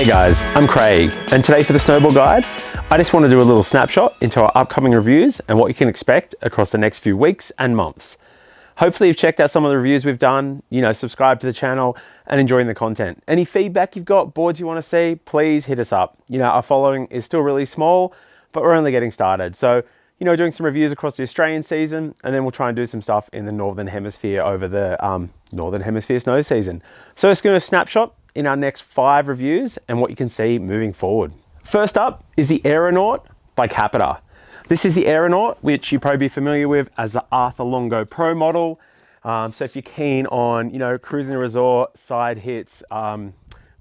Hey guys, I'm Craig, and today for the Snowboard Guide, I just want to do a little snapshot into our upcoming reviews and what you can expect across the next few weeks and months. Hopefully you've checked out some of the reviews we've done, subscribe to the channel and enjoying the content. Any feedback you've got, boards you want to see, please hit us up. Our following is still really small, but we're only getting started. So, doing some reviews across the Australian season, and then we'll try and do some stuff in the Northern Hemisphere over the Northern Hemisphere snow season. So it's going to snapshot in our next 5 reviews and what you can see moving forward. First up is the Aeronaut by Capita. This is the Aeronaut, which you'll probably be familiar with as the Arthur Longo Pro model. So if you're keen on, cruising a resort, side hits,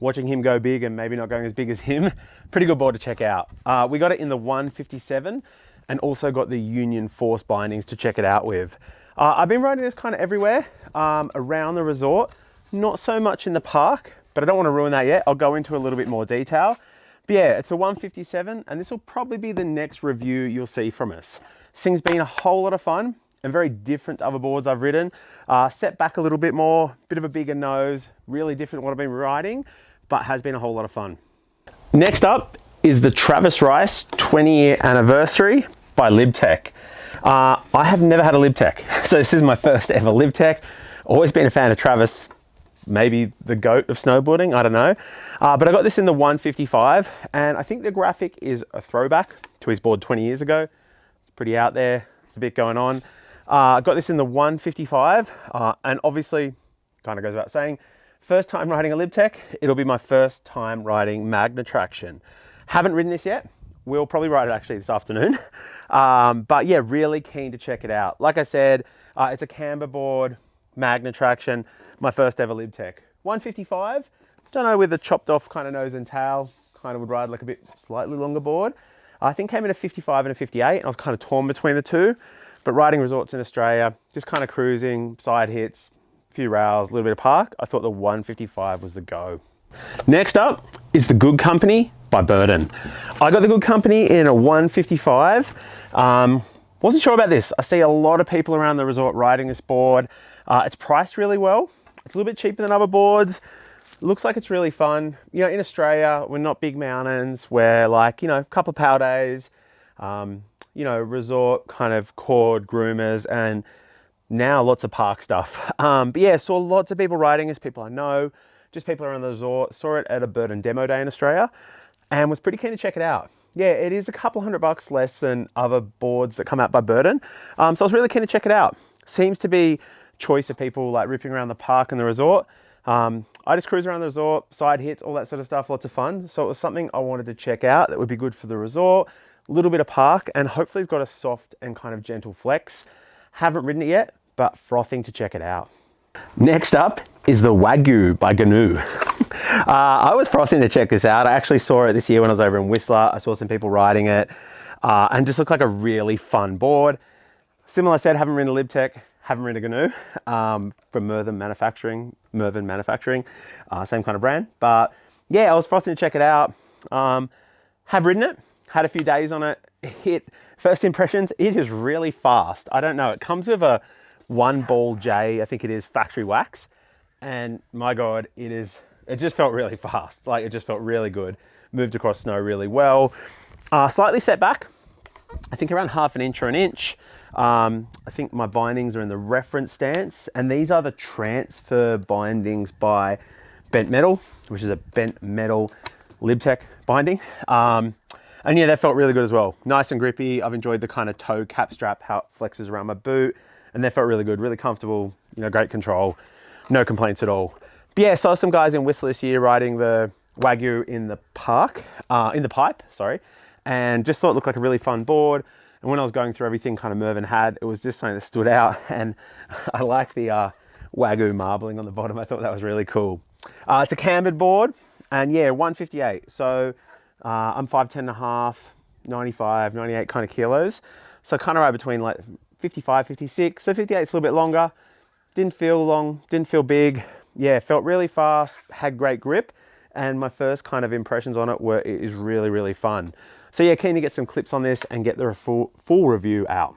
watching him go big and maybe not going as big as him, pretty good board to check out. We got it in the 157 and also got the Union Force bindings to check it out with. I've been riding this kind of everywhere around the resort, not so much in the park, but I don't want to ruin that yet. I'll go into a little bit more detail. But yeah, it's a 157 and this will probably be the next review you'll see from us. This thing's been a whole lot of fun and very different to other boards I've ridden. Set back a little bit more, bit of a bigger nose, really different to what I've been riding, but has been a whole lot of fun. Next up is the Travis Rice 20-year anniversary by LibTech. I have never had a LibTech, so this is my first ever LibTech. Always been a fan of Travis, maybe the GOAT of snowboarding, I don't know. But I got this in the 155, and I think the graphic is a throwback to his board 20 years ago. It's pretty out there, there's a bit going on. I got this in the 155, and obviously, kind of goes without saying, first time riding a LibTech, it'll be my first time riding Magna Traction. Haven't ridden this yet. We'll probably ride it actually this afternoon. But yeah, really keen to check it out. Like I said, it's a camber board, Magna Traction, my first ever LibTech. 155, don't know, with a chopped off kind of nose and tail, kind of would ride like a bit slightly longer board. I think came in a 55 and a 58, and I was kind of torn between the two. But riding resorts in Australia, just kind of cruising, side hits, a few rails, a little bit of park, I thought the 155 was the go. Next up is the Good Company by Burton. I got the Good Company in a 155. Wasn't sure about this. I see a lot of people around the resort riding this board. It's priced really well. It's a little bit cheaper than other boards. Looks like it's really fun. In Australia, we're not big mountains. We're like, a couple of power days, resort kind of cord groomers, and now lots of park stuff. But yeah, saw lots of people riding this, people I know, just people around the resort. Saw it at a Burton demo day in Australia and was pretty keen to check it out. Yeah, it is a couple $100 less than other boards that come out by Burton. So I was really keen to check it out. Seems to be choice of people like ripping around the park and the resort. I just cruise around the resort, side hits, all that sort of stuff, lots of fun. So it was something I wanted to check out that would be good for the resort, a little bit of park, and hopefully it's got a soft and kind of gentle flex. Haven't ridden it yet, but frothing to check it out. Next up is the Wagyu by GNU. I was frothing to check this out. I actually saw it this year when I was over in Whistler. I saw some people riding it and just looked like a really fun board. Similar, I said, haven't ridden a LibTech, haven't ridden a GNU from Mervin Manufacturing, same kind of brand. But yeah, I was frothing to check it out. Have ridden it, had a few days on it. First impressions, it is really fast. I don't know, it comes with a 1-ball J, I think it is, factory wax. And my God, it just felt really fast. Like, it just felt really good. Moved across snow really well. Slightly set back, I think around half an inch or an inch. I think my bindings are in the reference stance, and these are the transfer bindings by Bent Metal, which is a Bent Metal LibTech binding. And yeah, that felt really good as well. Nice and grippy. I've enjoyed the kind of toe cap strap, how it flexes around my boot, and that felt really good, really comfortable, great control, no complaints at all. But yeah, saw some guys in Whistler this year riding the Wagyu in the pipe, and just thought it looked like a really fun board. And when I was going through everything kind of Mervin had, it was just something that stood out, and I like the Wagyu marbling on the bottom. I thought that was really cool. It's a cambered board, and yeah, 158. So I'm 5'10 and a half, 95, 98 kind of kilos. So kind of right between like 55, 56. So 58 is a little bit longer. Didn't feel long, didn't feel big. Yeah, felt really fast, had great grip. And my first kind of impressions on it were, it is really, really fun. So yeah, keen to get some clips on this and get the full review out.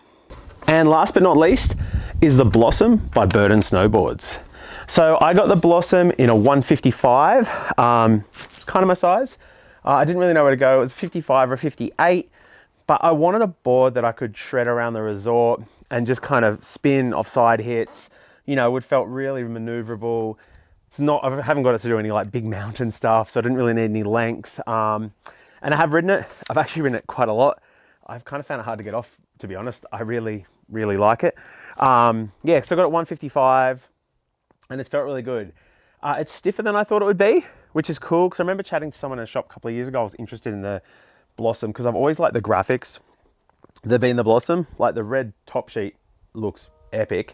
And last but not least is the Blossom by Burton Snowboards. So I got the Blossom in a 155. It's kind of my size. I didn't really know where to go. It was 55 or 58, but I wanted a board that I could shred around the resort and just kind of spin off side hits. You know, it felt really maneuverable. It's not, I haven't got it to do any like big mountain stuff, so I didn't really need any length. And I have ridden it. I've actually ridden it quite a lot. I've kind of found it hard to get off, to be honest. I really, really like it. Yeah, so I got it 155 and it's felt really good. It's stiffer than I thought it would be, which is cool, because I remember chatting to someone in a shop a couple of years ago. I was interested in the Blossom because I've always liked the graphics that be in the Blossom. Like the red top sheet looks epic,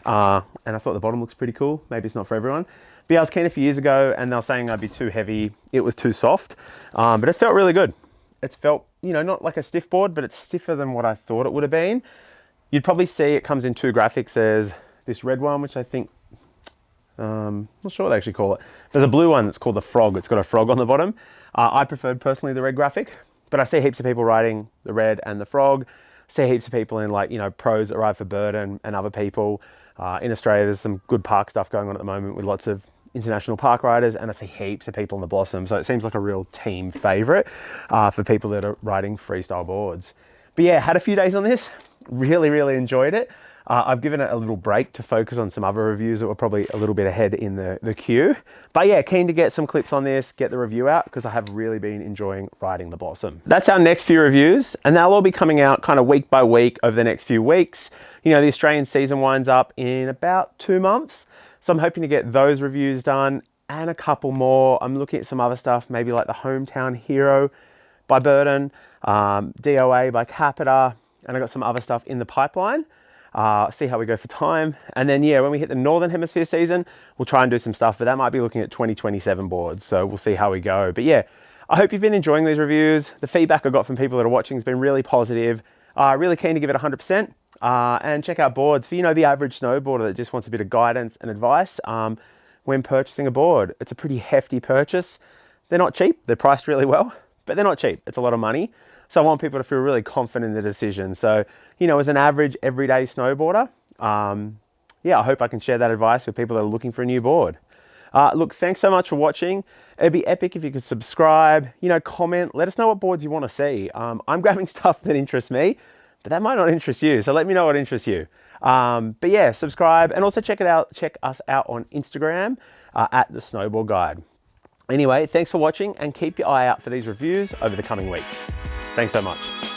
and I thought the bottom looks pretty cool. Maybe it's not for everyone, but yeah, I was keen a few years ago and they were saying I'd be too heavy, it was too soft, but it felt really good. It's felt, you know, not like a stiff board, but it's stiffer than what I thought it would have been. You'd probably see it comes in two graphics. There's this red one, which I think, not sure what they actually call it. There's a blue one that's called the Frog. It's got a frog on the bottom. I preferred personally the red graphic, but I see heaps of people riding the red and the Frog. I see heaps of people in, like, you know, pros that ride for Burton and other people. In Australia, there's some good park stuff going on at the moment with lots of international park riders, and I see heaps of people in the Blossom. So it seems like a real team favorite for people that are riding freestyle boards. But yeah, had a few days on this. Really, really enjoyed it. I've given it a little break to focus on some other reviews that were probably a little bit ahead in the queue. But yeah, keen to get some clips on this, get the review out, because I have really been enjoying riding the Blossom. That's our next few reviews, and they'll all be coming out kind of week by week over the next few weeks. You know, the Australian season winds up in about 2 months. So I'm hoping to get those reviews done and a couple more. I'm looking at some other stuff, maybe like the Hometown Hero by Burton, DOA by Capita, and I got some other stuff in the pipeline. See how we go for time. And then, yeah, when we hit the Northern Hemisphere season, we'll try and do some stuff, but that might be looking at 2027 boards. So we'll see how we go. But yeah, I hope you've been enjoying these reviews. The feedback I got from people that are watching has been really positive. Really keen to give it 100%. And check out boards for, you know, the average snowboarder that just wants a bit of guidance and advice when purchasing a board. It's a pretty hefty purchase. They're not cheap. They're priced really well, but they're not cheap. It's a lot of money. So I want people to feel really confident in the decision. So, you know, as an average everyday snowboarder, yeah, I hope I can share that advice with people that are looking for a new board. Look, thanks so much for watching. It'd be epic if you could subscribe, you know, comment, let us know what boards you want to see. I'm grabbing stuff that interests me, but that might not interest you. So let me know what interests you. But yeah, subscribe, and also check us out on Instagram at the Snowboard Guide. Anyway, thanks for watching, and keep your eye out for these reviews over the coming weeks. Thanks so much.